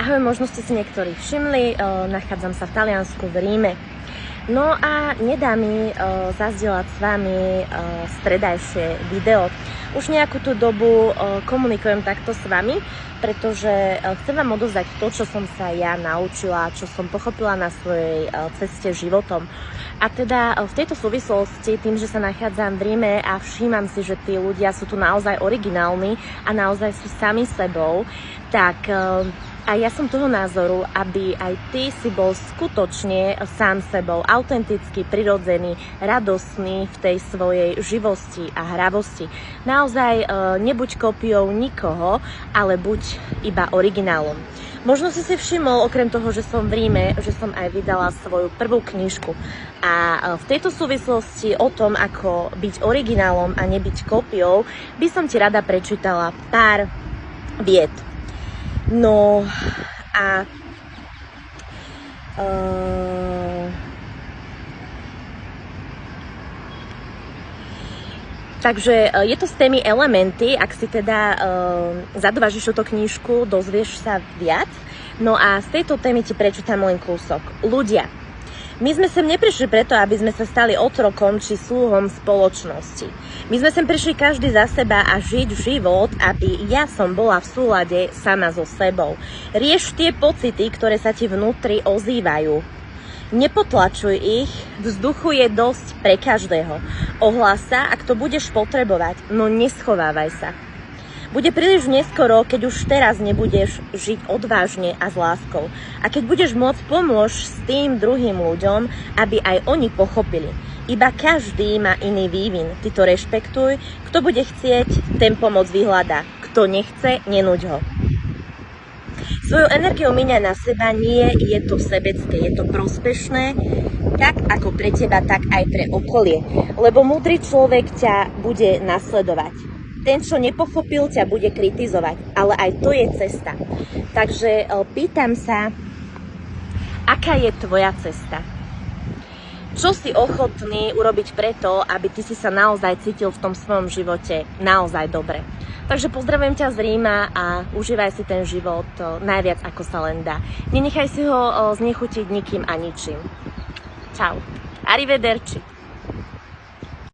Ahoj, možno ste si niektorí všimli, nachádzam sa v Taliansku, v Ríme. No a nedá mi zazdieľať s vami stredajšie video. Už nejakú tú dobu komunikujem takto s vami, pretože chcem vám odovzdať to, čo som sa ja naučila, čo som pochopila na svojej ceste životom. A teda v tejto súvislosti, tým, že sa nachádzam v Ríme a všímam si, že tí ľudia sú tu naozaj originálni a naozaj sú sami sebou, tak a ja som toho názoru, aby aj ty si bol skutočne sám sebou, autentický, prirodzený, radostný v tej svojej živosti a hravosti. Naozaj nebuď kópiou nikoho, ale buď iba originálom. Možno si všimol, okrem toho, že som v Ríme, že som aj vydala svoju prvú knižku. A v tejto súvislosti o tom, ako byť originálom a nebyť kópiou, by som ti rada prečítala pár vied. No a takže je to z témy elementy, ak si teda zadvážiš túto knižku, dozvieš sa viac. No a z tejto témy ti prečítam len kúsok. Ľudia. My sme sem neprišli preto, aby sme sa stali otrokom či sluhom spoločnosti. My sme sem prišli každý za seba a žiť život, aby ja som bola v súlade sama so sebou. Rieš tie pocity, ktoré sa ti vnútri ozývajú. Nepotlačuj ich, vzduchu je dosť pre každého. Ohlás sa, ak to budeš potrebovať, no neschovávaj sa. Bude príliš neskoro, keď už teraz nebudeš žiť odvážne a s láskou. A keď budeš môcť, pomôž s tým druhým ľuďom, aby aj oni pochopili. Iba každý má iný vývin. Ty to rešpektuj. Kto bude chcieť, ten pomoc vyhľadá. Kto nechce, nenuď ho. Svoju energiu míňaj na seba, nie je to sebecké, je to prospešné, tak ako pre teba, tak aj pre okolie. Lebo múdry človek ťa bude nasledovať. Ten, čo nepochopil, ťa bude kritizovať, ale aj to je cesta. Takže pýtam sa, aká je tvoja cesta? Čo si ochotný urobiť preto, aby ty si sa naozaj cítil v tom svojom živote naozaj dobre? Takže pozdravujem ťa z Ríma a užívaj si ten život najviac, ako sa len dá. Nenechaj si ho znechutiť nikým a ničím. Čau. Arrivederci.